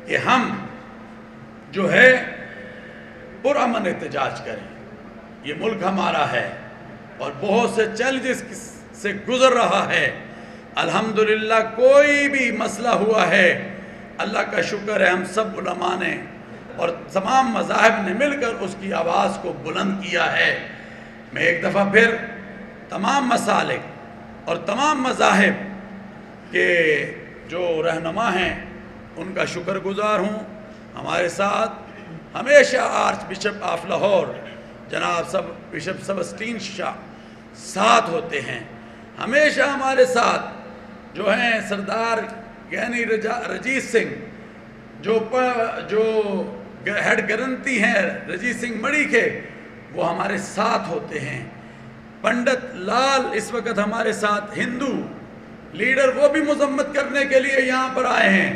کہ ہم جو ہے پرامن احتجاج کریں. یہ ملک ہمارا ہے اور بہت سے چیلنجز سے گزر رہا ہے. الحمدللہ کوئی بھی مسئلہ ہوا ہے اللہ کا شکر ہے ہم سب علماء نے اور تمام مذاہب نے مل کر اس کی آواز کو بلند کیا ہے. میں ایک دفعہ پھر تمام مسالک اور تمام مذاہب کے جو رہنما ہیں ان کا شکر گزار ہوں. ہمارے ساتھ ہمیشہ آرچ بشپ آف لاہور جناب بشپ سبسٹین شاہ ساتھ ہوتے ہیں. ہمیشہ ہمارے ساتھ جو ہیں سردار گینی رجیت سنگھ جو ہیڈ گرنتی ہیں رجیت سنگھ مڑی کے، وہ ہمارے ساتھ ہوتے ہیں. پنڈت لال اس وقت ہمارے ساتھ ہندو لیڈر، وہ بھی مذمت کرنے کے لیے یہاں پر آئے ہیں،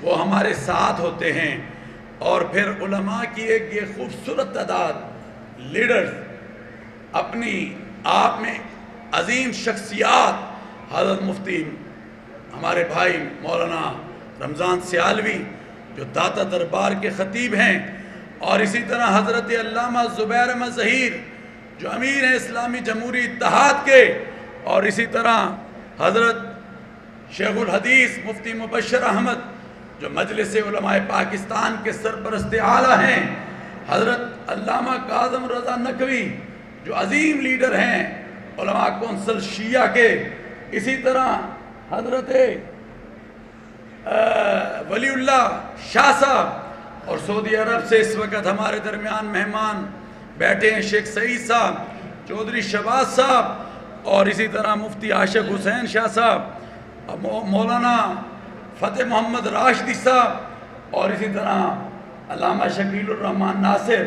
وہ ہمارے ساتھ ہوتے ہیں. اور پھر علماء کی ایک یہ خوبصورت تعداد لیڈرز اپنی آپ میں عظیم شخصیات، حضرت مفتی ہمارے بھائی مولانا رمضان سیالوی جو داتا دربار کے خطیب ہیں، اور اسی طرح حضرت علامہ زبیر احمد ظہیر جو امیر ہیں اسلامی جمہوری اتحاد کے، اور اسی طرح حضرت شیخ الحدیث مفتی مبشر احمد جو مجلس علماء پاکستان کے سرپرست اعلیٰ ہیں، حضرت علامہ کاظم رضا نقوی جو عظیم لیڈر ہیں علماء کونسل شیعہ کے، اسی طرح حضرت ولی اللہ شاہ صاحب، اور سعودی عرب سے اس وقت ہمارے درمیان مہمان بیٹھے ہیں شیخ سعید صاحب، چودھری شہباز صاحب، اور اسی طرح مفتی عاشق حسین شاہ صاحب، مولانا فتح محمد راشدی صاحب، اور اسی طرح علامہ شکیل الرحمن ناصر،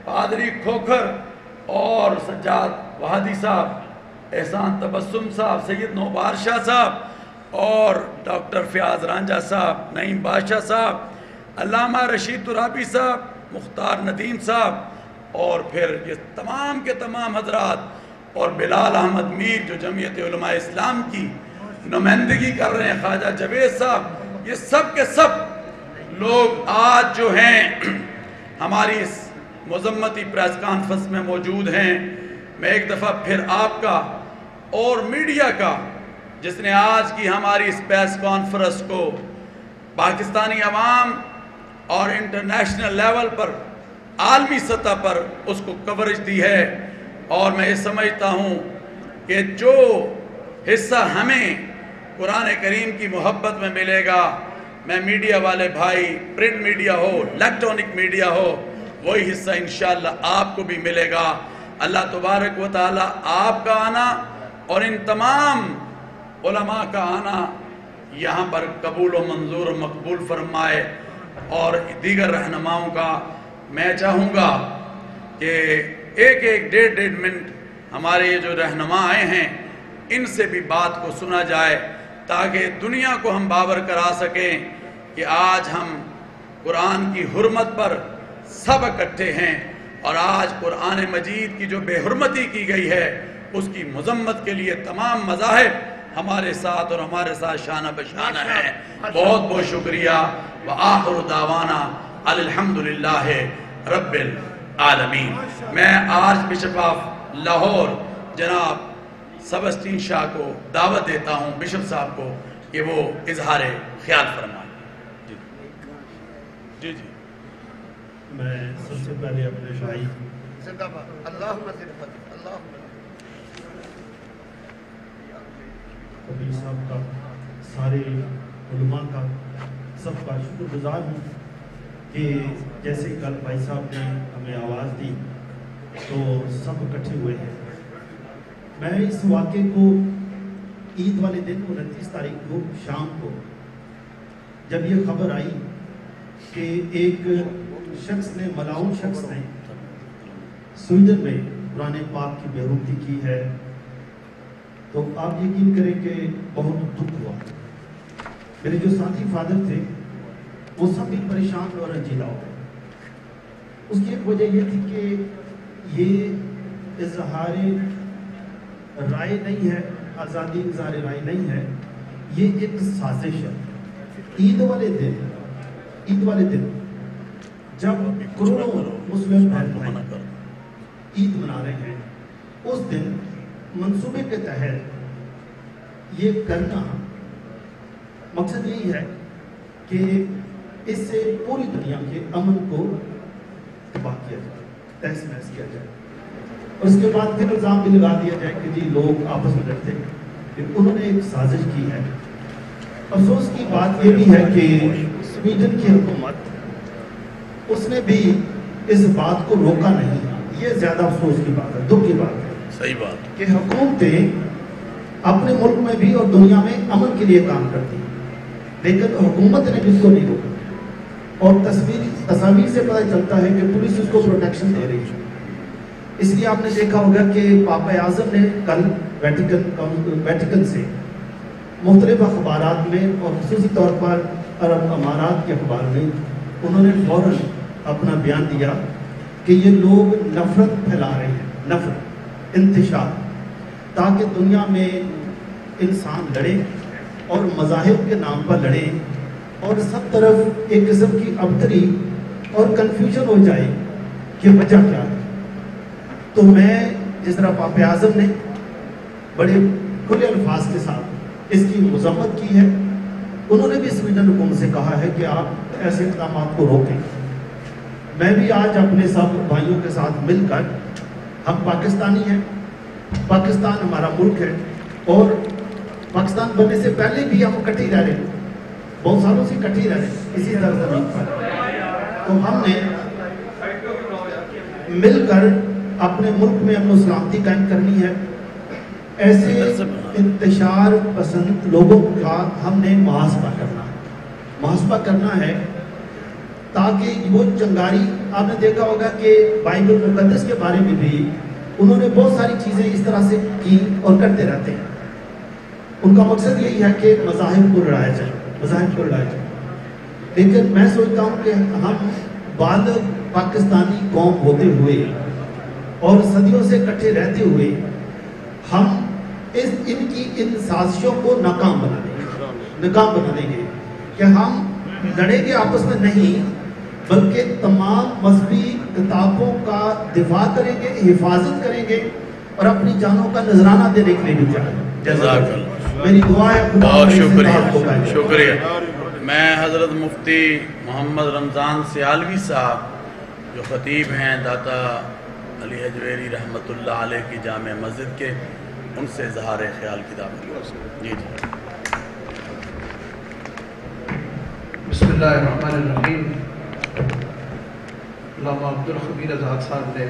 پادری کھوکھر، اور سجاد وہادی صاحب، احسان تبسم صاحب، سید نوبار شاہ صاحب، اور ڈاکٹر فیاض رانجھا صاحب، نعیم بادشاہ صاحب، علامہ رشید ترابی صاحب، مختار ندیم صاحب، اور پھر یہ تمام کے تمام حضرات، اور بلال احمد میر جو جمعیت علماء اسلام کی نمائندگی کر رہے ہیں، خواجہ جوید صاحب، یہ سب کے سب لوگ آج جو ہیں ہماری اس مذمتی پریس کانفرنس میں موجود ہیں. میں ایک دفعہ پھر آپ کا اور میڈیا کا جس نے آج کی ہماری اس پریس کانفرنس کو پاکستانی عوام اور انٹرنیشنل لیول پر عالمی سطح پر اس کو کوریج دی ہے، اور میں یہ سمجھتا ہوں کہ جو حصہ ہمیں قرآن کریم کی محبت میں ملے گا، میں میڈیا والے بھائی، پرنٹ میڈیا ہو، الیکٹرانک میڈیا ہو، وہی حصہ انشاءاللہ آپ کو بھی ملے گا. اللہ تبارک و تعالی آپ کا آنا اور ان تمام علماء کا آنا یہاں پر قبول و منظور و مقبول فرمائے. اور دیگر رہنماؤں کا میں چاہوں گا کہ ایک ایک ڈیڑھ منٹ ہمارے یہ جو رہنما آئے ہیں ان سے بھی بات کو سنا جائے، تاکہ دنیا کو ہم باور کرا سکیں کہ آج ہم قرآن کی حرمت پر سب اکٹھے ہیں، اور آج قرآن مجید کی جو بے حرمتی کی گئی ہے اس کی مذمت کے لیے تمام مذاہب ہمارے ساتھ اور ہمارے ساتھ شانہ بشانہ ہیں. بہت بہت شکریہ. وآخر دعوانا الحمدللہ رب العالمین. میں آرچ بشپ آف لاہور جناب سبسٹین شاہ کو دعوت دیتا ہوں، بشپ صاحب کو، کہ وہ اظہار خیال فرمائیں. جی جی میں سب سے پہلے اپنے بھائی کبیر صاحب کا، سارے علماء کا، سب کا شکر گزار ہوں کہ جیسے کل بھائی صاحب نے ہمیں آواز دی تو سب اکٹھے ہوئے ہیں. میں اس واقعے کو عید والے دن 29 تاریخ کو شام کو جب یہ خبر آئی کہ ایک شخص نے، ملاؤن شخص نے سویڈن میں قرآن پاک کی بے حرمتی کی ہے، تو آپ یقین کریں کہ بہت دکھ ہوا. میرے جو ساتھی فادر تھے وہ سب بھی پریشان اور رنجیدہ ہو گئے. اس کی ایک وجہ یہ تھی کہ یہ اظہار رائے نہیں ہے، آزادی اظہار رائے نہیں ہے، یہ ایک سازش ہے. عید والے دن عید والے دن جب کروڑوں مسلم بہن بھائی عید منا رہے ہیں، اس دن منصوبے کے تحت یہ کرنا مقصد یہی ہے کہ اس سے پوری دنیا کے امن کو تباہ کیا جائے، تہس نہس کیا جائے، اور اس کے بعد پھر الزام بھی لگا دیا جائے کہ جی لوگ آپس میں لڑتے ہیں، کہ انہوں نے ایک سازش کی ہے۔ افسوس کی بات یہ بھی ہے کہ سویڈن کی حکومت اس نے بھی اس بات کو روکا نہیں، یہ زیادہ افسوس کی بات ہے، دکھ کی بات ہے۔ صحیح بات کہ حکومتیں اپنے ملک میں بھی اور دنیا میں امن کے لیے کام کرتی ہیں، لیکن حکومت نے بھی اس کو نہیں روکا، اور تصاویر سے پتہ چلتا ہے کہ پولیس اس کو پروٹیکشن دے رہی ہے۔ اس لیے آپ نے دیکھا ہوگا کہ پاپا اعظم نے کل ویٹیکن سے مختلف اخبارات میں اور خصوصی طور پر عرب امارات کے اخبار میں انہوں نے فوراً اپنا بیان دیا کہ یہ لوگ نفرت پھیلا رہے ہیں، نفرت، انتشار، تاکہ دنیا میں انسان لڑے اور مذاہب کے نام پر لڑے اور سب طرف ایک قسم کی ابتری اور کنفیوژن ہو جائے کہ وجہ کیا ہے۔ تو میں جس طرح پاپا اعظم نے بڑے کھلے الفاظ کے ساتھ اس کی مذمت کی ہے، انہوں نے بھی سویڈن حکومت سے کہا ہے کہ آپ ایسے اقدامات کو روکیں۔ میں بھی آج اپنے سب بھائیوں کے ساتھ مل کر، ہم پاکستانی ہیں، پاکستان ہمارا ملک ہے، اور پاکستان بننے سے پہلے بھی ہم اکٹھے رہ رہے ہیں، بہت سالوں سے اکٹھے رہ رہے ہیں اسی سرزمین پر۔ تو ہم نے مل کر اپنے ملک میں امن و سلامتی قائم کرنی ہے۔ ایسے انتشار پسند لوگوں کا ہم نے محاسبہ کرنا ہے تاکہ وہ چنگاری، آپ نے دیکھا ہوگا کہ بائبل مقدس کے بارے میں بھی انہوں نے بہت ساری چیزیں اس طرح سے کی اور کرتے رہتے ہیں۔ ان کا مقصد یہی ہے کہ مذاہب کو لڑایا جائے، لیکن میں سوچتا ہوں کہ ہم بالغ پاکستانی قوم ہوتے ہوئے اور صدیوں سے اکٹھے رہتے ہوئے ہم ان سازشوں کو ناکام بنا دیں گے کہ ہم لڑیں گے آپس میں نہیں، بلکہ تمام مذہبی کتابوں کا دفاع کریں گے، حفاظت کریں گے اور اپنی جانوں کا نذرانہ دینے کے لیے بھی جائیں۔ میری دعا ہے بہت شکریہ۔ میں حضرت مفتی محمد رمضان سیالوی صاحب جو خطیب ہیں داتا علی حجویری رحمۃ اللہ علیہ کی جامع مسجد کے، ان سے اظہار خیال کی دعوت۔ جی بسم اللہ الرحمن الرحیم۔ علامہ عبدالخبیر آزاد صاحب نے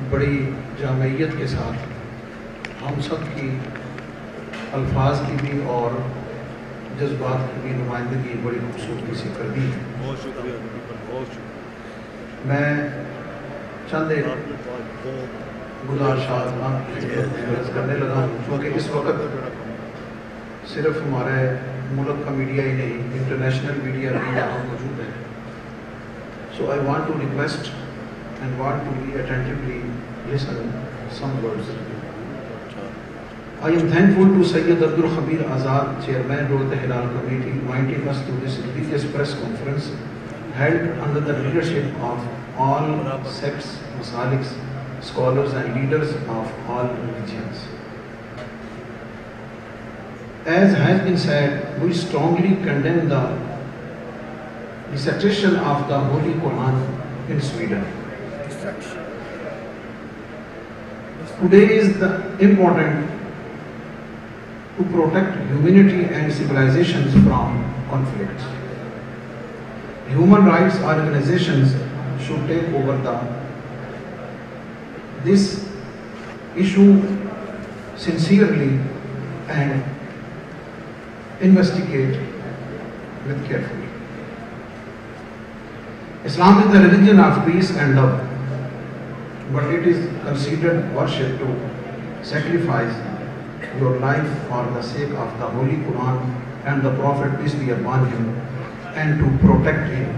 بڑی جامعیت کے ساتھ ہم سب کی الفاظ کی بھی اور جذبات کی بھی نمائندگی بڑی خوبصورتی سے کر دی ہے۔ بہت شکریہ۔ میں چند ایک گزارشات کرنے لگا ہوں، کیونکہ اس وقت صرف ہمارے ملک کا میڈیا ہی نہیں، انٹرنیشنل میڈیا بھی یہاں موجود ہے۔ So I want to request and want to be attentively listen some words. I am thankful to Sayyid Abdul Khabir Azad, Chairman Rote Hilal Committee, inviting us to this religious press conference held under the leadership of all sects, masaliks, scholars and leaders of all religions. As has been said, we strongly condemn the destruction of the Holy Quran in Sweden. Today is important to protect humanity and civilizations from conflicts. Human rights organizations should take over this issue sincerely and investigate with carefully. Islam is the religion of peace and love, but it is considered worship to sacrifice your life for the sake of the Holy Quran and the Prophet, peace be upon him, and to protect him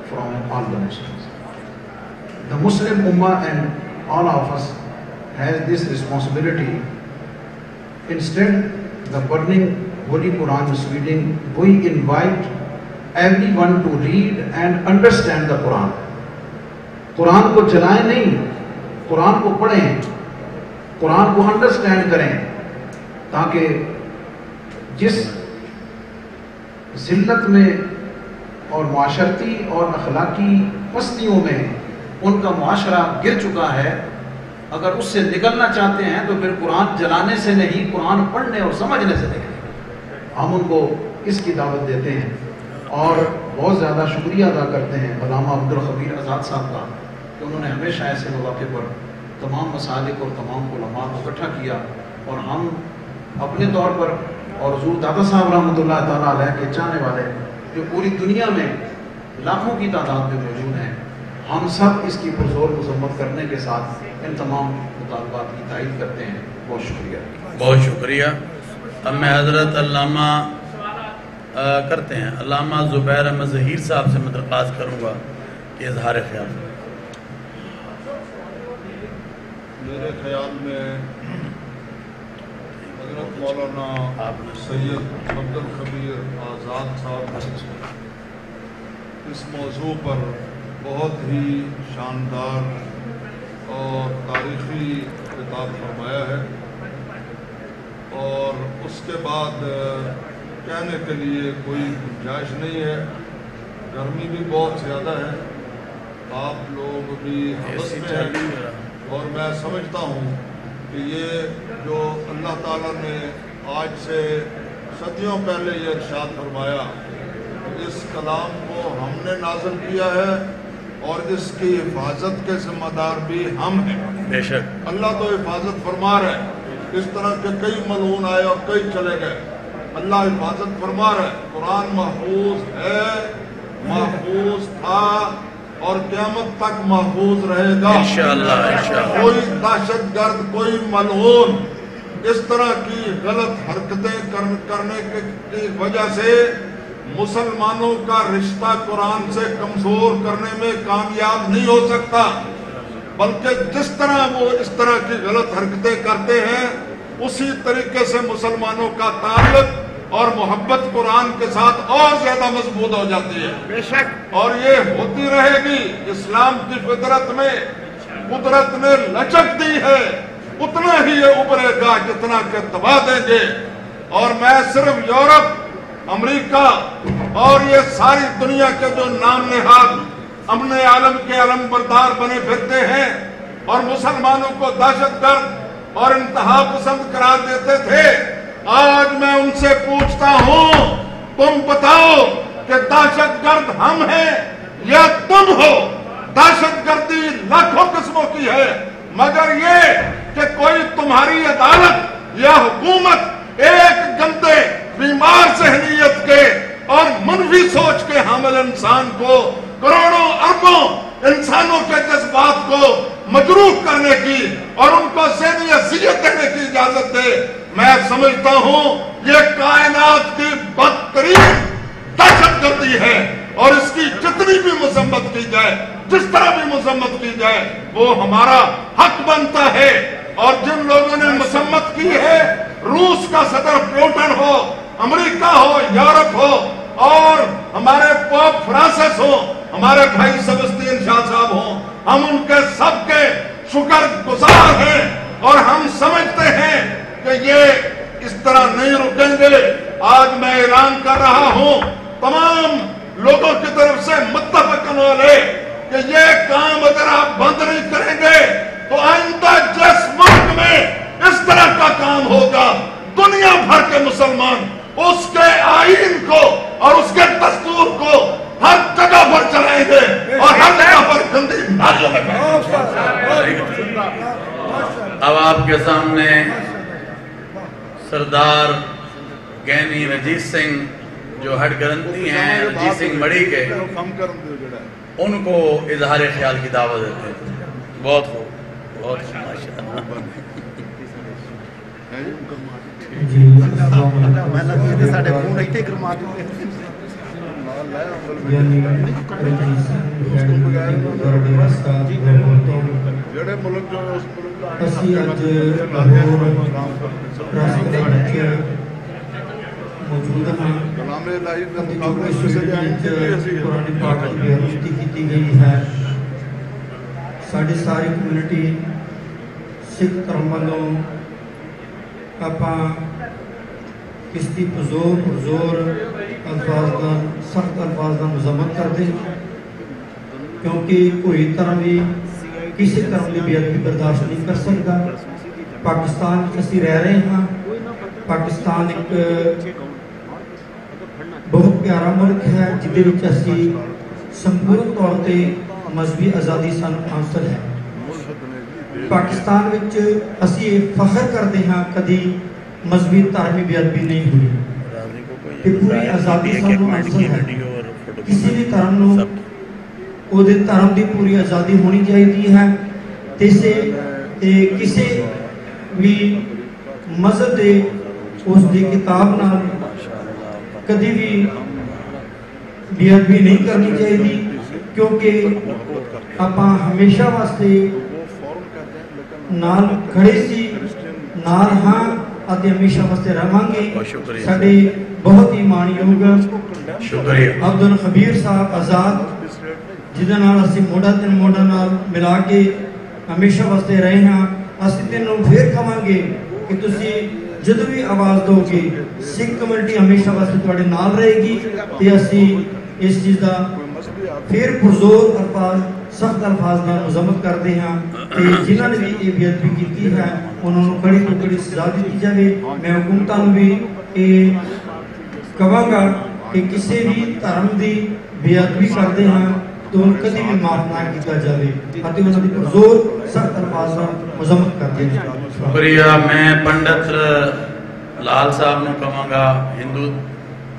from all the Muslims. The Muslim Ummah and all of us has this responsibility. Instead, the burning Holy Quran in Sweden, we invite everyone to read and understand the Quran. قرآن کو جلائیں نہیں, قرآن کو پڑھیں, قرآن کو understand کریں, تاکہ جس ذلت میں اور معاشرتی اور اخلاقی پستیوں میں ان کا معاشرہ گر چکا ہے, اگر اس سے نکلنا چاہتے ہیں تو پھر قرآن جلانے سے نہیں, قرآن پڑھنے اور سمجھنے سے نکلیں. ہم ان کو اس کی دعوت دیتے ہیں اور بہت زیادہ شکریہ ادا کرتے ہیں علامہ عبدالخبیر آزاد صاحب کا کہ انہوں نے ہمیشہ ایسے مواقع پر تمام مسالک اور تمام علماء کو اکٹھا کیا, اور ہم اپنے طور پر اور حضور دادا صاحب رحمۃ اللہ تعالیٰ علیہ کے چاہنے والے جو پوری دنیا میں لاکھوں کی تعداد میں موجود ہیں, ہم سب اس کی پرزور مذمت کرنے کے ساتھ ان تمام مطالبات کی تائید کرتے ہیں. بہت شکریہ. بہت شکریہ. اب میں حضرت علامہ کرتے ہیں علامہ زبیر احمد ظہیر صاحب سے میں درخواست کروں گا کہ اظہار خیال. میرے خیال میں حضرت مولانا سید عبدالخبیر آزاد صاحب اس موضوع پر بہت ہی شاندار اور تاریخی خطاب فرمایا ہے, اور اس کے بعد کہنے کے لیے کوئی گنجائش نہیں ہے. گرمی بھی بہت زیادہ ہے, آپ لوگ بھی حوث میں ہیں, اور میں سمجھتا ہوں کہ یہ جو اللہ تعالیٰ نے آج سے صدیوں پہلے یہ ارشاد فرمایا, اس کلام کو ہم نے نازل کیا ہے اور اس کی حفاظت کے ذمہ دار بھی ہم ہیں. بے شک اللہ تو حفاظت فرما رہا ہے, اس طرح کے کئی ملعون آئے اور کئی چلے گئے, اللہ حفاظت فرما رہا ہے. قرآن محفوظ ہے, محفوظ تھا اور قیامت تک محفوظ رہے گا انشاءاللہ. کوئی دہشت گرد, کوئی ملعون اس طرح کی غلط حرکتیں کرنے کی وجہ سے مسلمانوں کا رشتہ قرآن سے کمزور کرنے میں کامیاب نہیں ہو سکتا, بلکہ جس طرح وہ اس طرح کی غلط حرکتیں کرتے ہیں اسی طریقے سے مسلمانوں کا تعلق اور محبت قرآن کے ساتھ اور زیادہ مضبوط ہو جاتی ہے. بے شک, اور یہ ہوتی رہے گی. اسلام کی فطرت میں قدرت نے لچک دی ہے, اتنا ہی یہ ابھرے گا جتنا کہ دبا دیں گے. اور میں صرف یورپ, امریکہ اور یہ ساری دنیا کے جو نام نہاد امن عالم کے علم بردار بنے پھرتے ہیں اور مسلمانوں کو دہشت گرد اور انتہا پسند قرار دیتے تھے, آج میں ان سے پوچھتا ہوں, تم بتاؤ کہ دہشت گرد ہم ہیں یا تم ہو؟ دہشت گردی لاکھوں قسموں کی ہے, مگر یہ کہ کوئی تمہاری عدالت یا حکومت ایک گندے بیمار ذہنیت کے اور منفی سوچ کے حامل انسان کو, کروڑوں اربوں انسانوں کے جذبات کو مجروح کرنے کی اور ان کو ذہنی اذیت دینے کی اجازت دے. میں سمجھتا ہوں یہ کائنات کی بدترین دہشت گردی ہے, اور اس کی جتنی بھی مذمت کی جائے, جس طرح بھی مذمت کی جائے, وہ ہمارا حق بنتا ہے. اور جن لوگوں نے مذمت کی ہے, روس کا صدر پوٹن ہو, امریکہ ہو, یورپ ہو, اور ہمارے پوپ فرانسس ہو, ہمارے بھائی سبسٹین شاہ صاحب ہوں, ہم ان کے سب کے شکر گزار ہیں, اور ہم سمجھتے ہیں کہ یہ اس طرح نہیں رکیں گے. آج میں اعلان کر رہا ہوں تمام لوگوں کی طرف سے متفقن علیہ کہ یہ کام اگر آپ بند نہیں کریں گے تو آئندہ جس ملک میں اس طرح کا کام ہوگا, دنیا بھر کے مسلمان اس کے آئین کو اور اس کے دستور کو ہر جگہ پر چلائیں گے اور ہر جگہ پر گندی نازل ہے. اب آپ کے سامنے سردار گینی رجیت سنگھ جو ہڈ گرنتی ہیں رجیت سنگھ مڑی کے, ان کو اظہار خیال کی دعوت دیتے ہیں. بہت خوب, بہت ماشاءاللہ. جڑے ملک جو اس موجود ہیں کلام الہی کے جو مقابلے اس میں سے جائیں گے قرآن پاک کی بےعروستی کی گئی ہے ساری ساری کمیونٹی سکھ دھرم والوں ਆਪਾਂ ਇਸ ਦੀ ਪੁਰਜ਼ੋਰ ਅਲਫਾਜ਼ ਦਾ ਸਖਤ ਅਲਫਾਜ਼ ਦਾ ਮੁਜ਼ੰਮਤ ਕਰਦੇ ਕਿਉਂਕਿ ਕੋਈ ਧਰਮ ਵੀ ਕਿਸੇ ਧਰਮ ਦੀ ਬੇਅਦਬੀ ਬਰਦਾਸ਼ਤ ਨਹੀਂ ਕਰ ਸਕਦਾ ਪਾਕਿਸਤਾਨ ਵਿੱਚ ਅਸੀਂ ਰਹਿ ਰਹੇ ਹਾਂ ਪਾਕਿਸਤਾਨ ਇੱਕ ਬਹੁਤ ਪਿਆਰਾ ਮੁਲਕ ਹੈ ਜਿਹਦੇ ਵਿੱਚ ਅਸੀਂ ਸੰਪੂਰਨ ਤੌਰ ਤੇ ਮਜ਼ਹਬੀ ਆਜ਼ਾਦੀ ਸਾਨੂੰ ਹਾਸਲ ਹੈ ਪਾਕਿਸਤਾਨ ਵਿੱਚ ਅਸੀਂ ਇਹ ਫਖਰ ਕਰਦੇ ਹਾਂ ਕਦੀ ਮਜ਼ਹਬੀ ਧਾਰਮਿਕ ਬੇਅਦਬੀ ਨਹੀਂ ਹੋਈ ਤੇ ਪੂਰੀ ਆਜ਼ਾਦੀ ਸਾਨੂੰ ਹਾਸਲ ਹੈ ਕਿਸੇ ਵੀ ਧਰਮ ਨੂੰ ਉਹਦੇ ਧਰਮ ਦੀ ਪੂਰੀ ਆਜ਼ਾਦੀ ਹੋਣੀ ਚਾਹੀਦੀ ਹੈ ਤੇ ਕਿਸੇ ਵੀ ਮਜ਼ਹਬ ਦੇ ਉਸ ਦੀ ਕਿਤਾਬ ਨਾਲ ਕਦੀ ਵੀ ਬੇਅਦਬੀ ਨਹੀਂ ਕਰਨੀ ਚਾਹੀਦੀ ਕਿਉਂਕਿ ਆਪਾਂ ਹਮੇਸ਼ਾ ਵਾਸਤੇ ਨਾਲ ਖੜੇ ਸੀ ਨਾਲ ਹਾਂ ਅਤੇ ਹਮੇਸ਼ਾ ਵਾਸਤੇ ਰਹਾਂਗੇ ਸਾਡੇ ਬਹੁਤ ਹੀ ਮਾਣਯੋਗ ਸ਼ੁਕਰੀਆ ਅਬਦੁਲ ਖਬੀਰ ਸਾਹਿਬ ਆਜ਼ਾਦ ਜਿਹਦੇ ਨਾਲ ਅਸੀਂ ਮੋਢਾ ਤੇ ਮੋਢਾ ਨਾਲ ਮਿਲਾ ਕੇ ਹਮੇਸ਼ਾ ਵਾਸਤੇ ਰਹੇ ਹਾਂ ਅਸੀਂ ਤੈਨੂੰ ਫੇਰ ਕਹਾਂਗੇ ਕਿ ਤੁਸੀਂ ਜਦੋਂ ਵੀ ਆਵਾਜ਼ ਦੋਗੇ ਸਿੱਖ ਕਮਿਊਨਿਟੀ ਹਮੇਸ਼ਾ ਵਾਸਤੇ ਤੁਹਾਡੇ ਨਾਲ ਰਹੇਗੀ ਤੇ ਅਸੀਂ ਇਸ ਚੀਜ਼ ਦਾ ਫਿਰ ਪੁਰਜ਼ੋਰ ਅਲਫਾਜ਼ ਸਖਤ ਅਲਫਾਜ਼ ਨਾਲ ਮੁਜ਼ੰਮਤ ਕਰਦੇ ਹਾਂ ਤੇ ਜਿਨ੍ਹਾਂ ਨੇ ਵੀ ਇਹ ਬੇਅਦਬੀ ਕੀਤੀ ਹੈ ਉਹਨਾਂ ਨੂੰ ਕੜੀ ਤੋਂ ਕੜੀ ਸਜ਼ਾ ਦਿੱਤੀ ਜਾਵੇ ਮੈਂ ਹੁਕੂਮਤਾਂ ਨੂੰ ਵੀ ਇਹ ਕਹਾਂਗਾ ਕਿ ਕਿਸੇ ਵੀ ਧਰਮ ਦੀ ਬੇਅਦਬੀ ਕਰਦੇ ਹਾਂ ਤਾਂ ਉਹਨੂੰ ਕਦੀ ਵੀ ਮਾਫ ਨਾ ਕੀਤਾ ਜਾਵੇ ਅਤੇ ਉਹਨਾਂ ਦੀ ਪੁਰਜ਼ੋਰ ਸਖਤ ਅਲਫਾਜ਼ ਨਾਲ ਮੁਜ਼ੰਮਤ ਕਰਦੇ ਹਾਂ ਸ਼ੁਕਰੀਆ ਮੈਂ ਪੰਡਤ ਲਾਲ ਸਾਹਿਬ ਨੂੰ ਕਹਾਂਗਾ ਹਿੰਦੂ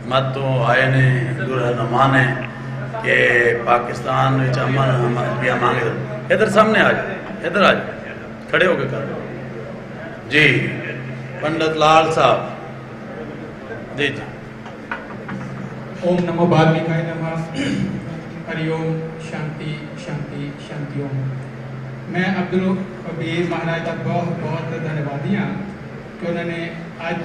ਮਤ ਤੋਂ ਆਏ ਨੇ ਹਿੰਦੂ ਰਹਿਨੁਮਾ ਨੇ کہ پاکستان میں امن بھی مانگے ادھر سامنے آ جائے ادھر آ جائے کھڑے ہو کے کر جی پنڈت لال صاحب جی جی اوم نمو بادمیکائے نمہ ہری اوم شانتی شانتی شانتی اوم میں عبدالخبیر مہاراج کا بہت بہت دھنیوادی ہاں کہ انہوں نے آج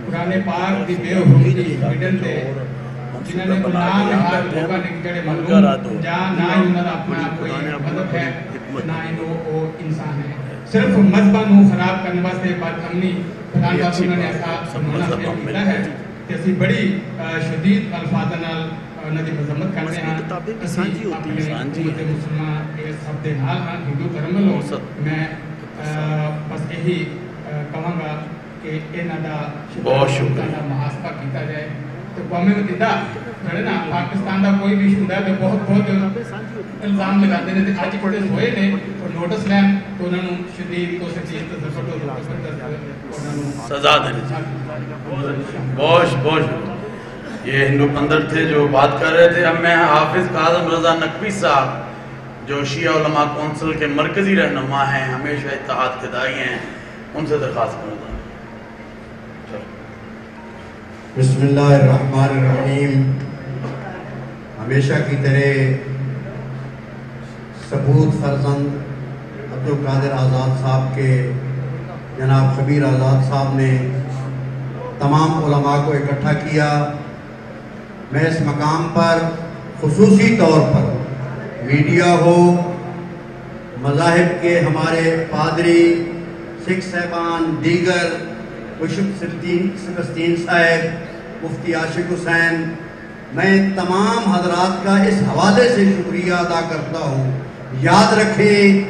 قرآن پاک دی بے حرمتی میڈن تے جنہوں نے گناہ میں ہاتھ لوگوں نے جڑے معلوم جہاں نہ ہی انہوں نے اپنا کوئی مذہب ہے نہ ہی وہ انسان ہے صرف مذہبہ نو خراب کرنے واسطے بات امنی خدان کا انہوں نے ایسا سمجھنا کیتا ہے کہ اسی بڑی شدید الفاظ نال انہوں نے مذمت کرتے ہیں اسی اپنے امت مسلمان کے سب دے نال ہاں ہندو دھرم لو میں بس یہی کہوں گا کہ انہوں دا بہت شکریہ محاسبہ کیتا جائے تو قومی متحدہ جڑے نا پاکستان دا کوئی بھی ایشو ہے تو بہت الزام لگاتے ہیں آج کتے ہوئے نے اور نوٹس لین تو انہوں نے شدید تو شدید سزا دینے چاہیے بہت یہ ہندو پندر تھے جو بات کر رہے تھے اب میں حافظ کاظم رضا نقوی صاحب جو شیعہ علماء کونسل کے مرکزی رہنما ہیں ہمیشہ اتحاد کے دائی ہیں ان سے درخواست کرتا ہوں بسم اللہ الرحمن الرحیم ہمیشہ کی طرح ثبوت فرزند عبدالقادر آزاد صاحب کے جناب خبیر آزاد صاحب نے تمام علماء کو اکٹھا کیا میں اس مقام پر خصوصی طور پر میڈیا ہو مذاہب کے ہمارے پادری سکھ صاحبان دیگر بشپ سبستین صاحب مفتی عاشق حسین میں تمام حضرات کا اس حوالے سے شکریہ ادا کرتا ہوں یاد رکھیں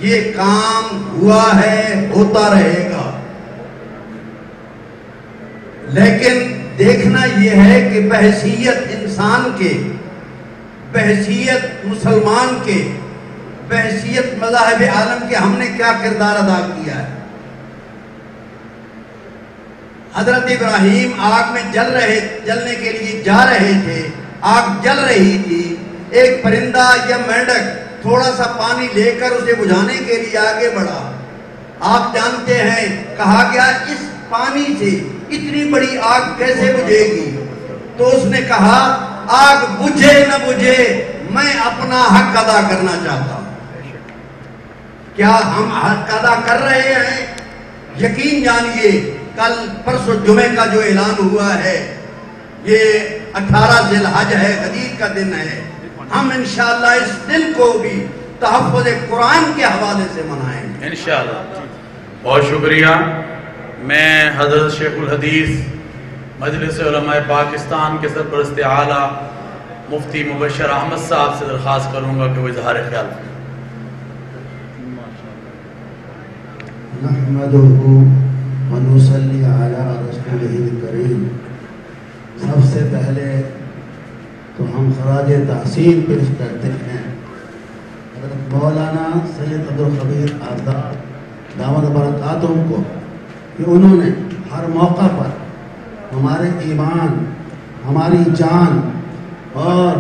یہ کام ہوا ہے ہوتا رہے گا لیکن دیکھنا یہ ہے کہ بحیثیت انسان کے بحیثیت مسلمان کے بحیثیت مذاہب عالم کے ہم نے کیا کردار ادا کیا ہے حضرت ابراہیم آگ میں جلنے کے لیے جا رہے تھے آگ جل رہی تھی ایک پرندہ یا مینڈک تھوڑا سا پانی لے کر اسے بجھانے کے لیے آگے بڑھا آپ جانتے ہیں کہا گیا اس پانی سے اتنی بڑی آگ کیسے بجھے گی تو اس نے کہا آگ بجھے نہ بجھے میں اپنا حق ادا کرنا چاہتا ہوں کیا ہم حق ادا کر رہے ہیں یقین جانیے کل پرسوں جمعے کا جو اعلان ہوا ہے، یہ 18 ذی الحج ہے، غدیر کا دن ہے، ہم انشاءاللہ اس دن کو بھی تحفظ قرآن کے حوالے سے منائیں گے انشاءاللہ۔ بہت شکریہ۔ میں حضرت شیخ الحدیث مجلس علماء پاکستان کے سرپرست اعلیٰ مفتی مبشر احمد صاحب سے درخواست کروں گا کہ وہ اظہار خیال کریں۔ نحمدہ ونصلی علی رسولہ الکریم۔ سب سے پہلے تو ہم خراج تحسین پیش کرتے ہیں حضرت مولانا سید عبدالخبیر آزاد دامت برکاتہم کو کہ انہوں نے ہر موقع پر ہمارے ایمان، ہماری جان اور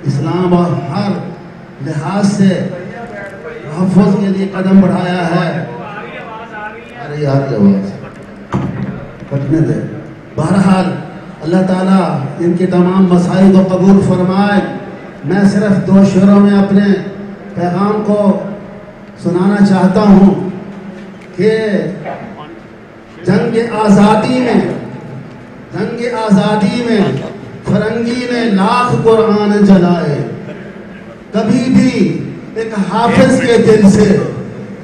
اسلام اور ہر لحاظ سے تحفظ کے لیے قدم بڑھایا ہے۔ ارے یار کی آواز پٹنے دے۔ بہرحال اللہ تعالیٰ ان کے تمام مسائل کو قبول فرمائے۔ میں صرف 2 شعروں میں اپنے پیغام کو سنانا چاہتا ہوں کہ جنگ آزادی میں فرنگی نے لاکھ قرآن جلائے، کبھی بھی ایک حافظ کے دل سے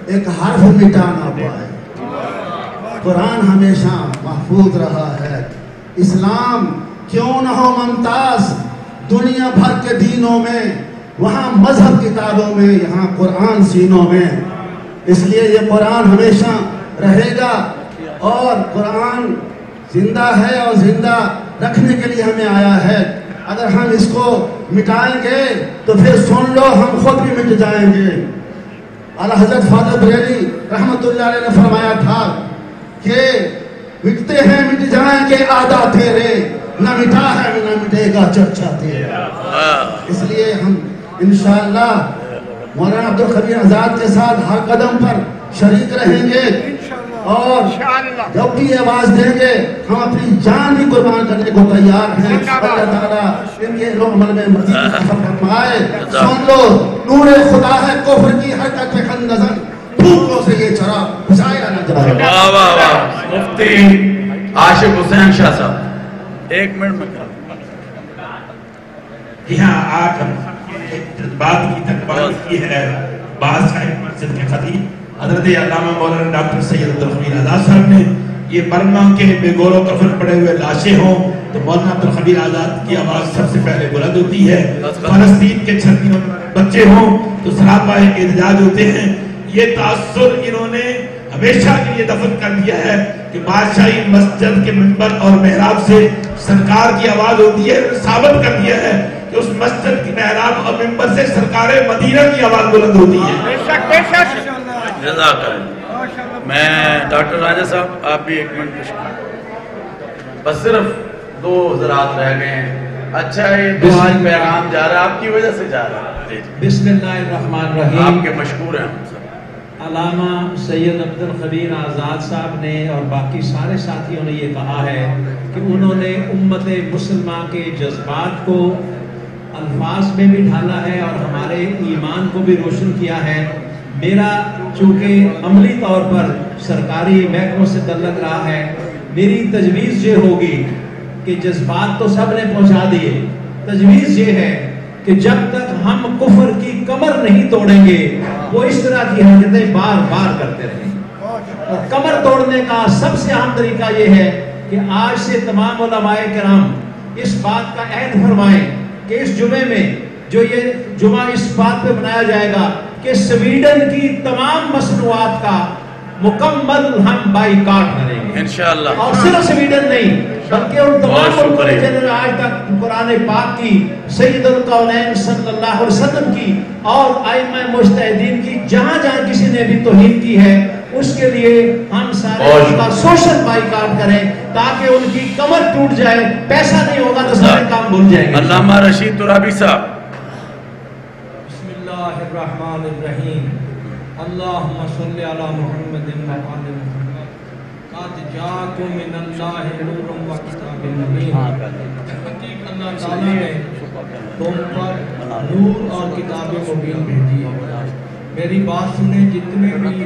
ایک حرف مٹا نہ پائے۔ قرآن ہمیشہ محفوظ رہا ہے۔ اسلام کیوں نہ ہو ممتاز دنیا بھر کے دینوں میں، وہاں مذہب کتابوں میں، یہاں قرآن سینوں میں۔ اس لیے یہ قرآن ہمیشہ رہے گا اور قرآن زندہ ہے اور زندہ رکھنے کے لیے ہمیں آیا ہے۔ اگر ہم اس کو مٹائیں گے تو پھر سن لو ہم خود بھی مٹ جائیں گے۔ اعلیٰ حضرت فاضل بریلوی رحمت اللہ علیہ نے فرمایا تھا کہ مٹتے ہیں مٹ جائیں گے آدھا تیرے، نہ مٹا ہے نہ مٹے گا چرچا تیرا۔ اس لیے ہم انشاءاللہ مولانا عبدالخبیر آزاد کے ساتھ ہر قدم پر شریک رہیں گے اور جب بھی آواز دیں گے ہم اپنی جان بھی قربان کرنے کو تیار ہیں۔ اللہ تعالیٰ ان کے علم عمل میں مزید فرمائے۔ سن لو نور خدا ہے کفر کی حرکت پہ خندزن، پھوکوں سے یہ چرا بجایا نہ جائے۔ واہ واہ واہ۔ مفتی عاشق حسین شاہ صاحب 1 منٹ میں کریں۔ یہاں آج ہم بات کی تکبار کی ہے بادشاہ مسجد کے خطیب حضرت علامہ مولانا ڈاکٹر سید عبدالخبیر آزاد صاحب نے یہ برما کے بے گور و کفن پڑے ہوئے لاشیں ہوں تو مولانا عبدالخبیر آزاد کی آواز سب سے پہلے بلند ہوتی ہے۔ فلسطین کے چھتریوں بچے ہوں تو سراپا احتجاج ہوتے ہیں۔ یہ تاثر انہوں نے ہمیشہ کے لیے دفن کر دیا ہے کہ بادشاہی مسجد کے منبر اور محراب سے سرکار کی آواز ہوتی ہے۔ ثابت کر دیا ہے کہ اس مسجد کی محراب اور منبر سے سرکار مدینہ کی آواز بلند ہوتی ہے۔ جزاک اللہ۔ میں ڈاکٹر راجہ صاحب آپ بھی 1 منٹ پیش کریں۔ بس صرف 2 حضرات رہ گئے ہیں۔ اچھا یہ دعائی پیغام جا رہا ہے آپ کی وجہ سے جا رہا ہے۔ بسم اللہ الرحمن الرحیم۔ آپ کے مشکور ہیں ہم سب۔ علامہ سید عبدالخبیر آزاد صاحب نے اور باقی سارے ساتھیوں نے یہ کہا ہے کہ انہوں نے امت مسلمہ کے جذبات کو الفاظ میں بھی ڈھالا ہے اور ہمارے ایمان کو بھی روشن کیا ہے۔ میرا چونکہ عملی طور پر سرکاری محکموں سے تعلق رہا ہے، میری تجویز یہ ہوگی کہ جذبات تو سب نے پہنچا دیے، تجویز یہ ہے کہ جب تک ہم کفر کی کمر نہیں توڑیں گے وہ اس طرح کی حرکتیں بار بار کرتے رہیں گے۔ اور کمر توڑنے کا سب سے اہم طریقہ یہ ہے کہ آج سے تمام علماء کرام اس بات کا عہد فرمائیں کہ اس جمعے میں جو یہ جمعہ اس بات پہ منایا جائے گا کہ سویڈن کی تمام مصنوعات کا مکمل ہم بائیکاٹ کریں گے انشاءاللہ۔ اور صرف سویڈن نہیں بلکہ ان تمام ملکوں جنہوں نے آج تک قرآن پاک کی، سید القونین صلی اللہ علیہ وسلم کی اور ائمہ مجتہدین کی جہاں جہاں کسی نے بھی توہین کی ہے اس کے لیے ہم سارے ان کا سوشل بائیکاٹ کریں تاکہ ان کی کمر ٹوٹ جائے، پیسہ نہیں ہوگا تو سارے کام بھول جائیں گے۔ علامہ رشید ترابی صاحب۔ بسم اللہ الرحمن الرحیم۔ اللہم صلی علی محمد و آل محمد قد جاکم من اللہ نور و کتاب مبین۔ حقیقت اللہ تعالیٰ نے تم پر نور اور کتاب مبین بھیجی ہے۔ میری بات سنیں جتنے بھی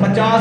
50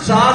7